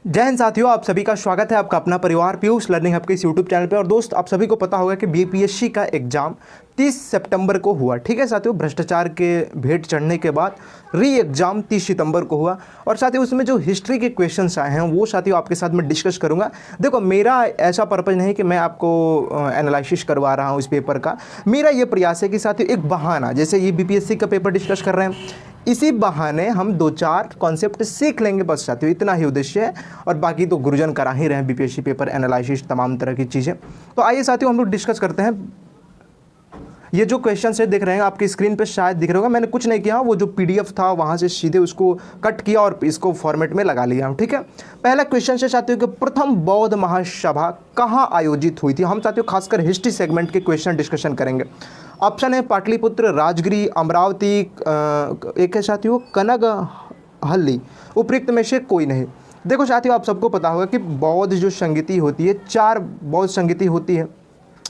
जय हिंद साथियों, आप सभी का स्वागत है आपका अपना परिवार पीयूष लर्निंग हब के इस यूट्यूब चैनल पे। और दोस्त, आप सभी को पता होगा कि बीपीएससी का एग्ज़ाम 30 सितंबर को हुआ। ठीक है साथियों, भ्रष्टाचार के भेंट चढ़ने के बाद री एग्ज़ाम 30 सितंबर को हुआ। और साथियों उसमें जो हिस्ट्री के क्वेश्चंस आए हैं वो साथियों आपके साथ मैं डिस्कस करूंगा। देखो, मेरा ऐसा पर्पज़ नहीं कि मैं आपको एनालिसिस करवा रहा हूँ इस पेपर का। मेरा ये प्रयास है कि साथियों एक बहाना, जैसे ये बीपीएससी का पेपर डिस्कस कर रहे हैं, इसी बहाने हम दो चार कॉन्सेप्ट सीख लेंगे, बस साथियों इतना ही उद्देश्य है। और बाकी तो गुरुजन करा ही रहे हैं, बीपीएससी पेपर एनालिसिस तमाम तरह की चीज़ें। तो आइए साथियों हम लोग डिस्कस करते हैं। ये जो क्वेश्चन है देख रहे हैं आपकी स्क्रीन पे, शायद दिख रहा होगा। मैंने कुछ नहीं किया, वो जो पीडीएफ था वहाँ से सीधे उसको कट किया और इसको फॉर्मेट में लगा लिया हूँ। ठीक है, पहला क्वेश्चन है साथियों कि प्रथम बौद्ध महासभा कहाँ आयोजित हुई थी। हम साथियों खासकर हिस्ट्री सेगमेंट के क्वेश्चन डिस्कशन करेंगे। ऑप्शन है पाटलिपुत्र, राजगिरी, अमरावती, एक है साथियों कनगहल्ली। उपयुक्त में से कोई नहीं। देखो साथियों, आप सबको पता होगा कि बौद्ध जो संगीति होती है, 4 बौद्ध संगीति होती है।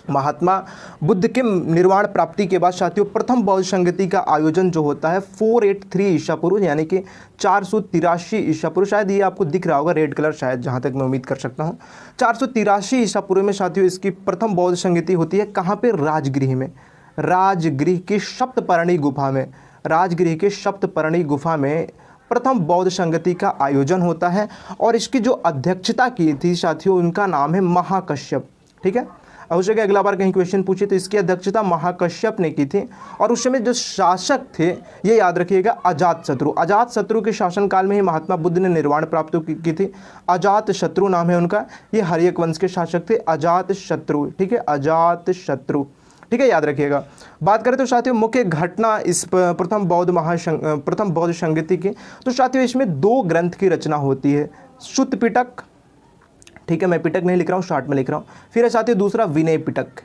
महात्मा बुद्ध के निर्वाण प्राप्ति के बाद साथियों प्रथम बौद्ध संगीति का आयोजन जो होता है 483 ईसा पूर्व, यानी कि 483 ईसा पूर्व। शायद ये आपको दिख रहा होगा रेड कलर, शायद जहाँ तक मैं उम्मीद कर सकता हूँ। 483 ईसा पूर्व में साथियों इसकी प्रथम बौद्ध संगीति होती है। कहाँ पे? राजगृह में। राजगृह की सप्तपर्णी गुफा में, राजगृह के सप्तपर्णी गुफा में प्रथम बौद्ध संगति का आयोजन होता है। और इसकी जो अध्यक्षता की थी साथियों, उनका नाम है महाकश्यप। ठीक है, अवश्य कि अगला बार कहीं क्वेश्चन पूछे तो इसकी अध्यक्षता महाकश्यप ने की थी। और उस समय जो शासक थे, ये याद रखिएगा, अजातशत्रु। अजातशत्रु के शासनकाल में ही महात्मा बुद्ध ने निर्वाण प्राप्त की थी। अजातशत्रु नाम है उनका। ये हर्यक वंश के शासक थे, अजातशत्रु। ठीक है, अजातशत्रु। ठीक है, याद रखिएगा। बात करें तो साथियों मुख्य घटना इस प्रथम बौद्ध संगीति की, तो साथियों इसमें 2 ग्रंथ की रचना होती है। सुत्त पिटक, ठीक है, मैं पिटक नहीं लिख रहा हूँ, शॉर्ट में लिख रहा हूँ। फिर है साथियों दूसरा विनय पिटक।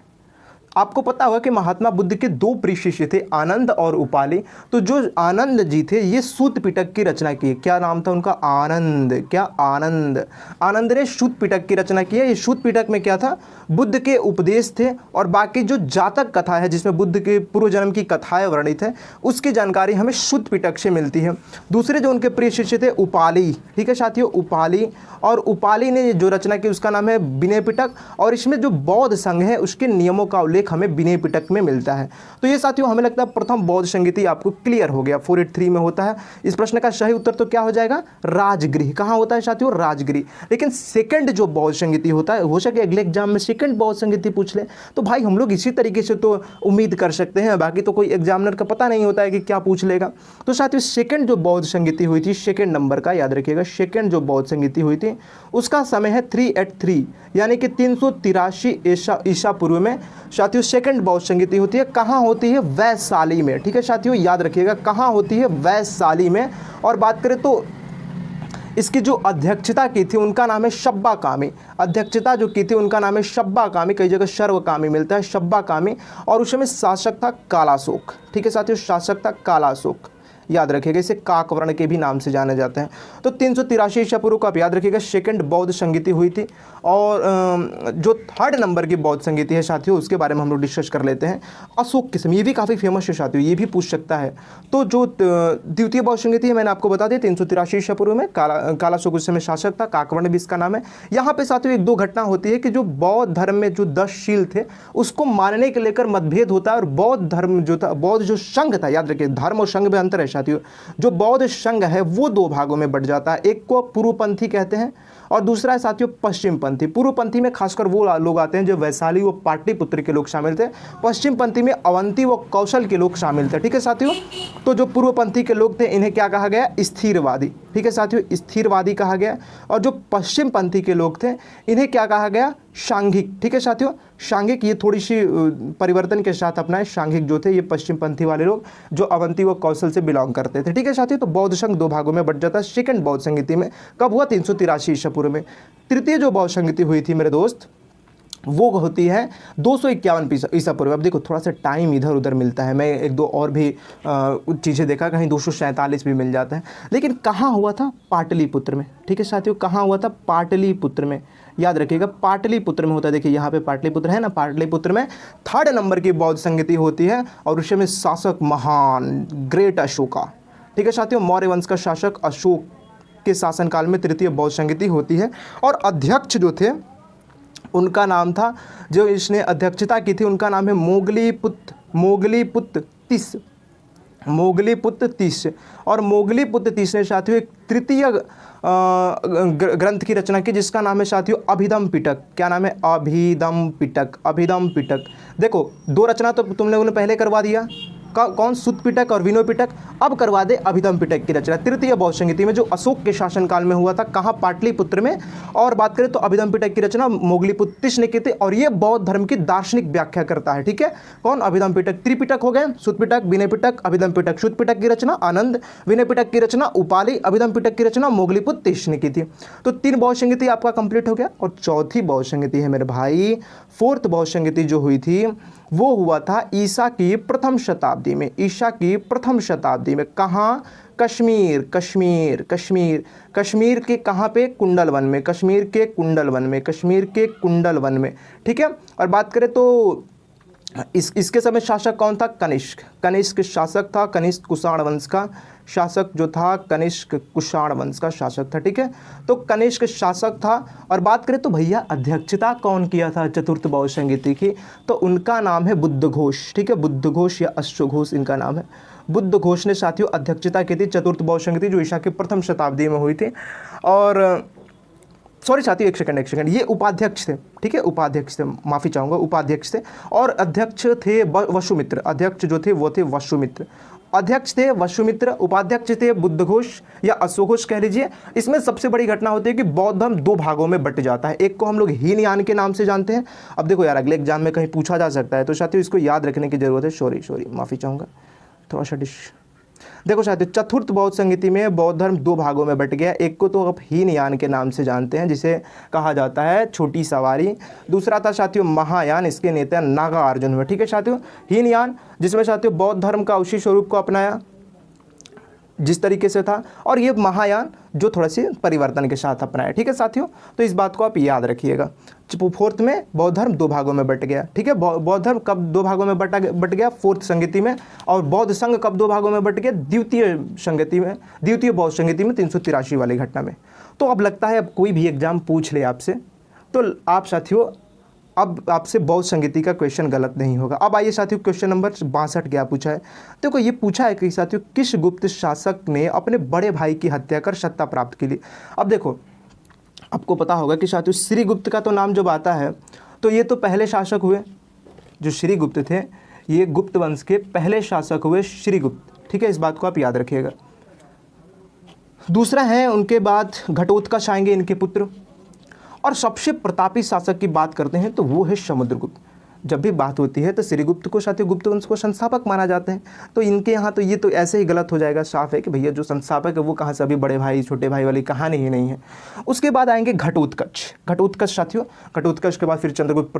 आपको पता होगा कि महात्मा बुद्ध के 2 प्रिय शिष्य थे, आनंद और उपाली। तो जो आनंद जी थे ये सूत पिटक की रचना की। क्या नाम था उनका? आनंद। क्या? आनंद। आनंद ने सूत पिटक की रचना की है। ये सूत पिटक में क्या था? बुद्ध के उपदेश थे और बाकी जो जातक कथा है जिसमें बुद्ध के पूर्व जन्म की कथाएं वर्णित है, उसकी जानकारी हमें सूत पिटक से मिलती है। दूसरे जो उनके प्रिय शिष्य थे उपाली। ठीक है साथियों, उपाली। और उपाली ने जो रचना की उसका नाम है विनय पिटक। और इसमें जो बौद्ध संघ है उसके नियमों का उल्लेख हमें विनय पिटक में मिलता है। तो ये साथियों हमें लगता है प्रथम बौद्ध संगीति आपको क्लियर हो गया, 483 में होता है। इस प्रश्न का सही उत्तर तो क्या हो जाएगा? राजगृह। कहाँ होता है साथियों? राजगृह। लेकिन सेकंड जो बौद्ध संगीति होता है, हो सके अगले एग्जाम में सेकंड बौद्ध संगीति पूछ ले, तो भाई हम लोग इसी तरीके से तो उम्मीद कर सकते हैं। बाकी तो कोई एग्जामिनर का पता नहीं होता है कि क्या पूछ लेगा। तो साथियों सेकंड जो बौद्ध संगीति हुई थी, सेकंड नंबर का याद रखिएगा, सेकंड जो बौद्ध संगीति हुई थी उसका समय है 383, यानी कि 383 ईसा पूर्व में साथियों सेकंड बौद्ध संगीति होती है। कहाँ होती है? वैशाली में। ठीक है साथियों, याद रखिएगा कहाँ होती है? वैशाली में। और बात करें तो इसकी जो अध्यक्षता की थी उनका नाम है शब्बा कामी। अध्यक्षता जो की थी उनका नाम है शब्बा कामी, कई जगह सर्वकामी मिलता है, शब्बा कामी। और उस समय शासक था कालाशोक। ठीक है साथियों, शासक था कालाशोक, याद रखिएगा। इसे काकवर्ण के भी नाम से जाने जाते हैं। तो 383 ईसा पूर्व को आप याद रखिएगा सेकंड बौद्ध संगीति हुई थी। और जो थर्ड नंबर की बौद्ध संगीति है साथियों उसके बारे में हम लोग डिस्कस कर लेते हैं। अशोक किस्म, ये भी काफ़ी फेमस है साथियों, ये भी पूछ सकता है। तो जो द्वितीय बौद्ध संगीति है मैंने आपको बता दिया 383 ईसा पूर्व में, कालाशोक उस समय शासक था, काकवर्ण भी इसका नाम है। यहाँ पे साथियों 1-2 घटना होती है कि जो बौद्ध धर्म में जो 10 शील थे उसको मानने के लेकर मतभेद होता है। और बौद्ध धर्म जो था, बौद्ध जो संघ था, याद रखिए धर्म और संघ में अंतर है साथियों। जो बौद्ध संघ है वो 2 भागों में बट जाता है। एक को पूर्वपंथी कहते हैं और दूसरा है साथियों पश्चिमपंथी। पूर्वपंथी में खासकर वो लोग आते हैं जो वैशाली व पाटलिपुत्र के लोग शामिल थे। पश्चिमपंथी में अवंती व कौशल के लोग शामिल थे। ठीक है साथियों, तो जो पूर्वपंथी के लोग थे इन्हें क्या कहा गया? स्थिरवादी। ठीक है साथियों, स्थिरवादी कहा गया। और जो पश्चिमपंथी के लोग थे इन्हें क्या कहा गया? सांघिक। ठीक है साथियों, सांघिक ये थोड़ी सी परिवर्तन के साथ अपना है। सांघिक जो थे ये पश्चिमपंथी वाले लोग जो अवंती व कौशल से बिलोंग करते थे। ठीक है साथियों, तो बौद्ध संघ 2 भागों में बट जाता है सेकंड बौद्ध संगीति में। कब हुआ? 383 ईसा पूर्व में। तृतीय जो बौद्ध संगीति हुई थी मेरे दोस्त वो होती है 251 ईसा पूर्व। अब देखो थोड़ा सा टाइम इधर उधर मिलता है, मैं 1-2 और भी चीज़ें देखा, कहीं 247 भी मिल जाता है। लेकिन कहाँ हुआ था? पाटलिपुत्र में। ठीक है साथियों, कहाँ हुआ था? पाटलिपुत्र में। याद रखिएगा पाटलिपुत्र में होता है। देखिए यहाँ पे पाटलिपुत्र है ना, पाटलिपुत्र में थर्ड नंबर की बौद्ध संगीति होती है। और उसमें शासक महान ग्रेट अशोका। ठीक है साथियों, मौर्य वंश का शासक अशोक के शासनकाल में तृतीय बौद्ध संगति होती है। और अध्यक्ष जो थे उनका नाम था, जो इसने अध्यक्षता की थी, उनका नाम है मोगलीपुत्र तीस। और मोगलीपुत्र तीस ने साथियों एक तृतीय ग्रंथ की रचना की जिसका नाम है साथियों अभिधम पिटक। क्या नाम है? अभिधम पिटक। देखो, दो रचना तो तुम लोगों ने पहले करवा दिया, कौन? सुत पिटक और विनोद पिटक। अब करवा दे अभिधम पिटक की रचना तृतीय बौद्ध संगति में, जो अशोक के शासनकाल में हुआ था। कहाँ? पाटलिपुत्र में। और बात करें तो अभिधम पिटक की रचना मोगलीपुत्र तीस ने की थी, और ये बौद्ध धर्म की दार्शनिक व्याख्या करता है। ठीक है, कौन? अभिधम पिटक। त्रिपिटक हो गए, सुत पिटक, विनय पिटक, अभिधम पिटक। सुत पिटक की रचना आनंद, विनय पिटक की रचना उपाली, अभिधम पिटक की रचना मोगलीपुत्र तीस ने की थी। तो 3 बौद्ध संगति आपका कंप्लीट हो गया। और चौथी बौद्ध संगति है मेरे भाई, 4th बौद्ध संगति जो हुई थी वो हुआ था ईसा की प्रथम शताब्दी में। कहाँ? कश्मीर के कहाँ पे? कुंडलवन में। ठीक है। और बात करें तो इसके समय शासक कौन था? कनिष्क शासक था। कनिष्क कुषाण वंश का शासक जो था, कनिष्क कुषाण वंश का शासक था। ठीक है, तो कनिष्क शासक था। और बात करें तो भैया अध्यक्षता कौन किया था चतुर्थ बौद्ध संगति की? तो उनका नाम है बुद्धघोष। ठीक है, बुद्धघोष या अश्वघोष इनका नाम है। बुद्धघोष ने साथियों अध्यक्षता की थी चतुर्थ बौद्ध संगति, जो ईसा की प्रथम शताब्दी में हुई थी। और सॉरी साथियों, एक सेकंड, ये उपाध्यक्ष थे। ठीक है, उपाध्यक्ष थे, माफ़ी चाहूँगा, उपाध्यक्ष थे। और अध्यक्ष थे वसुमित्र। अध्यक्ष जो थे वो थे वसुमित्र। अध्यक्ष थे वसुमित्र, उपाध्यक्ष थे बुद्धघोष या अश्वघोष कह लीजिए। इसमें सबसे बड़ी घटना होती है कि बौद्ध धर्म 2 भागों में बट जाता है। एक को हम लोग हीनयान के नाम से जानते हैं। अब देखो यार, अगले एग्जाम में कहीं पूछा जा सकता है, तो साथियों इसको याद रखने की जरूरत है। सॉरी, माफ़ी चाहूँगा, थोड़ा सा देखो साथियों, चतुर्थ बौद्ध संगति में बौद्ध धर्म 2 भागों में बट गया। एक को तो अब हीनयान के नाम से जानते हैं, जिसे कहा जाता है छोटी सवारी। दूसरा था साथियों महायान, इसके नेता नागार्जुन हुए। ठीक है साथियों, हीनयान जिसमें साथियों बौद्ध धर्म का उसी स्वरूप को अपनाया जिस तरीके से था, और ये महायान जो थोड़ा सी परिवर्तन के साथ अपनाया। ठीक है साथियों, तो इस बात को आप याद रखिएगा। 4th में बौद्ध धर्म 2 भागों में बट गया। ठीक है, बौद्ध धर्म कब 2 भागों में बट गया? 4th संगति में। और बौद्ध संघ कब 2 भागों में बट गया? द्वितीय बौद्ध संगति में 383 वाली घटना में। तो अब लगता है अब कोई भी एग्जाम पूछ ले आपसे, तो आप साथियों अब आपसे बौद्ध संगति का क्वेश्चन गलत नहीं होगा। अब आइए साथियों, क्वेश्चन नंबर 62 क्या पूछा है? देखो ये पूछा है कि साथियों किस गुप्त शासक ने अपने बड़े भाई की हत्या कर सत्ता प्राप्त की ली? अब देखो, आपको पता होगा कि साथियों श्रीगुप्त का तो नाम जब आता है तो ये तो पहले शासक हुए। जो श्रीगुप्त थे ये गुप्त वंश के पहले शासक हुए, श्रीगुप्त। ठीक है, इस बात को आप याद रखिएगा। दूसरा है, उनके बाद घटोत्कच आएंगे, इनके पुत्र। और सबसे प्रतापी शासक की बात करते हैं तो वो है समुद्रगुप्त। जब भी बात होती है तो श्रीगुप्त को साथियों गुप्त वंश को संस्थापक माना जाता है। तो इनके यहाँ तो ये तो ऐसे ही गलत हो जाएगा, साफ है कि भैया जो संस्थापक है वो कहाँ से, अभी बड़े भाई छोटे भाई वाली कहानी ही नहीं है। उसके बाद आएंगे घटोत्कच साथियों। घटोत्कच के बाद फिर चंद्रगुप्त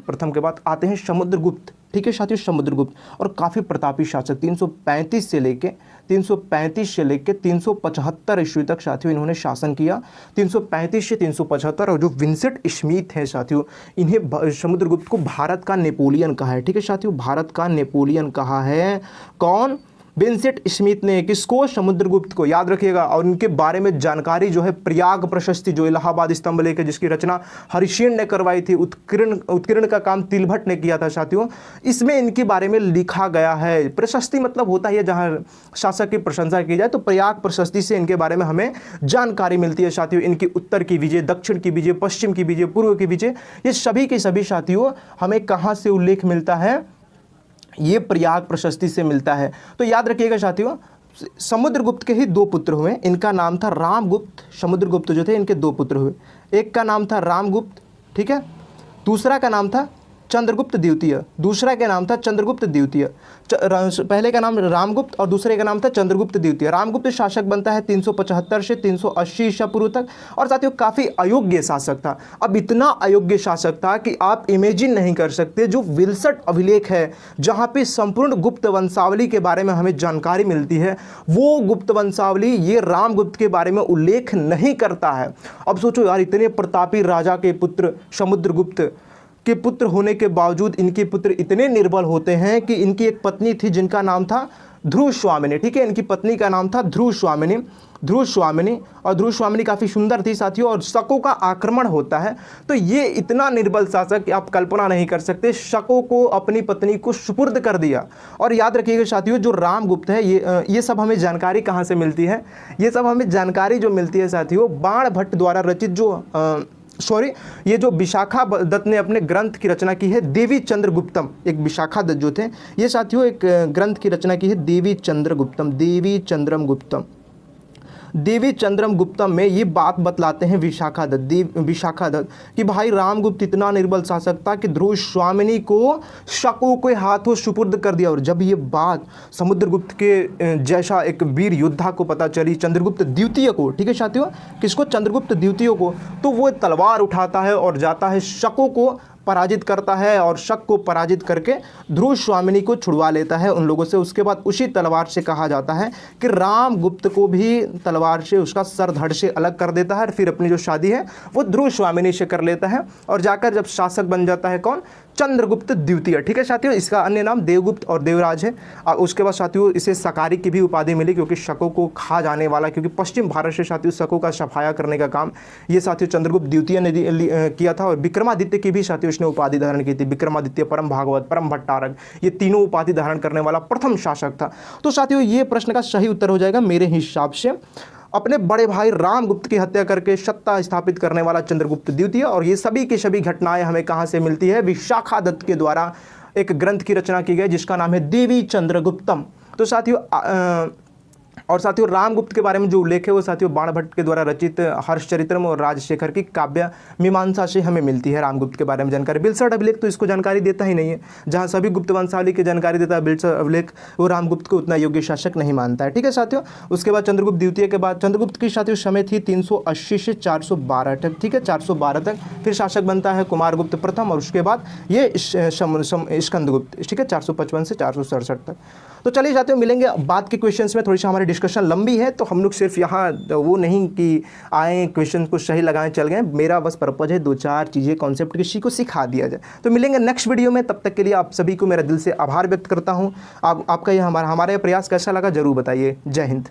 प्रथम के बाद आते हैं समुद्रगुप्त। ठीक है साथियों, समुद्रगुप्त। और काफ़ी प्रतापी शासक, 335 से लेके 375 ईस्वी तक साथियों इन्होंने शासन किया। 335 से 375। और जो विंसेंट स्मिथ है साथियों, इन्हें समुद्रगुप्त को भारत का नेपोलियन कहा है। ठीक है साथियों, भारत का नेपोलियन कहा है। कौन? विंसेंट स्मिथ ने। किसको? समुद्रगुप्त को। याद रखिएगा। और उनके बारे में जानकारी जो है प्रयाग प्रशस्ति, जो इलाहाबाद स्तंभ लेके जिसकी रचना हरिशेन ने करवाई थी, उत्कीर्ण का काम तिलभट्ट ने किया था साथियों, इसमें इनके बारे में लिखा गया है। प्रशस्ति मतलब होता है जहाँ शासक की प्रशंसा की जाए, तो प्रयाग प्रशस्ति से इनके बारे में हमें जानकारी मिलती है साथियों। इनकी उत्तर की विजय, दक्षिण की विजय, पश्चिम की विजय, पूर्व की विजय, ये सभी के सभी साथियों हमें कहाँ से उल्लेख मिलता है? ये प्रयाग प्रशस्ति से मिलता है। तो याद रखिएगा साथियों, समुद्रगुप्त के ही 2 पुत्र हुए। इनका नाम था रामगुप्त। समुद्रगुप्त जो थे इनके 2 पुत्र हुए। एक का नाम था रामगुप्त, ठीक है, दूसरा का नाम था चंद्रगुप्त द्वितीय। दूसरा का नाम था चंद्रगुप्त द्वितीय। पहले का नाम रामगुप्त और दूसरे का नाम था चंद्रगुप्त द्वितीय। रामगुप्त शासक बनता है 375 से 380 ईसा पूर्व तक। और साथियों काफ़ी अयोग्य शासक था। अब इतना अयोग्य शासक था कि आप इमेजिन नहीं कर सकते। जो विल्सट अभिलेख है जहाँ पे संपूर्ण गुप्त वंशावली के बारे में हमें जानकारी मिलती है, वो गुप्त वंशावली ये रामगुप्त के बारे में उल्लेख नहीं करता है। अब सोचो यार, इतने प्रतापी राजा के पुत्र, समुद्रगुप्त के पुत्र होने के बावजूद इनके पुत्र इतने निर्बल होते हैं कि इनकी एक पत्नी थी जिनका नाम था ध्रुव स्वामिनी। ठीक है, इनकी पत्नी का नाम था ध्रुव स्वामिनी। ध्रुवस्वामिनी, और ध्रुवस्वामिनी काफ़ी सुंदर थी साथियों, और शकों का आक्रमण होता है। तो ये इतना निर्बल शासक कि आप कल्पना नहीं कर सकते, शकों को अपनी पत्नी को सुपुर्द कर दिया। और याद रखिएगा साथियों, जो रामगुप्त है ये सब हमें जानकारी कहाँ से मिलती है, ये सब हमें जानकारी जो मिलती है साथियों बाणभट्ट द्वारा रचित ये जो विशाखा दत्त ने अपने ग्रंथ की रचना की है देवी चंद्रगुप्तम, एक विशाखा दत्त जो थे ये साथियों एक ग्रंथ की रचना की है देवी चंद्रम गुप्तम में ये बात बतलाते हैं विशाखा दत्त कि भाई रामगुप्त इतना निर्बल शासक था कि ध्रुवस्वामिनी को शकों के हाथों सुपुर्द कर दिया। और जब ये बात समुद्रगुप्त के जैसा एक वीर योद्धा को पता चली, चंद्रगुप्त द्वितीय को, ठीक है साथियों, किसको, चंद्रगुप्त द्वितीय को, तो वो तलवार उठाता है और जाता है, शकों को पराजित करता है और शक को पराजित करके ध्रुवस्वामिनी को छुड़वा लेता है उन लोगों से। उसके बाद उसी तलवार से कहा जाता है कि रामगुप्त को भी तलवार से उसका सर धड़ से अलग कर देता है, फिर अपनी जो शादी है वो ध्रुवस्वामिनी से कर लेता है, और जाकर जब शासक बन जाता है कौन, चंद्रगुप्त द्वितीय। ठीक है साथियों, इसका अन्य नाम देवगुप्त और देवराज है। और उसके बाद साथियों इसे सकारी की भी उपाधि मिली, क्योंकि शकों को खा जाने वाला, क्योंकि पश्चिम भारत से साथियों शकों का सफाया करने का काम ये साथियों चंद्रगुप्त द्वितीय ने किया था। और विक्रमादित्य की भी साथियों इसने उपाधि धारण की थी, विक्रमादित्य, परम भागवत, परम भट्टारक, ये तीनों उपाधि धारण करने वाला प्रथम शासक था। तो साथियों ये प्रश्न का सही उत्तर हो जाएगा मेरे हिसाब से अपने बड़े भाई रामगुप्त की हत्या करके सत्ता स्थापित करने वाला चंद्रगुप्त द्वितीय। और ये सभी की सभी घटनाएं हमें कहाँ से मिलती है, विशाखा दत्त के द्वारा एक ग्रंथ की रचना की गई जिसका नाम है देवी चंद्रगुप्तम। तो साथियों रामगुप्त के बारे में जो उल्लेख है वो साथियों बाणभट्ट के द्वारा रचित हर्षचरित्रम और राजशेखर की काव्य मीमांसा से हमें मिलती है रामगुप्त के बारे में जानकारी। बिलसट अभिलेख तो इसको जानकारी देता ही नहीं है, जहाँ सभी गुप्त वंशावली की जानकारी देता है बिलसट अभिलेख वो रामगुप्त को उतना योग्य शासक नहीं मानता है। ठीक है साथियों, उसके बाद चंद्रगुप्त द्वितीय के बाद चंद्रगुप्त की साथियों समय थी 380 से 412 तक। ठीक है, 412 तक। फिर शासक बनता है कुमारगुप्त प्रथम, और उसके बाद ये स्कंदगुप्त, ठीक है, 455 से 467 तक। तो चलिए साथियों मिलेंगे बाद के क्वेश्चंस में। थोड़ी सी हमारी डिस्कशन लंबी है तो हम लोग सिर्फ यहाँ वो नहीं कि आए क्वेश्चन को सही लगाएं चल गए, मेरा बस पर्पज है 2-4 चीज़ें कॉन्सेप्ट किसी को सिखा दिया जाए। तो मिलेंगे नेक्स्ट वीडियो में, तब तक के लिए आप सभी को मेरा दिल से आभार व्यक्त करता हूँ। आपका ये हमारा प्रयास कैसा लगा ज़रूर बताइए। जय हिंद।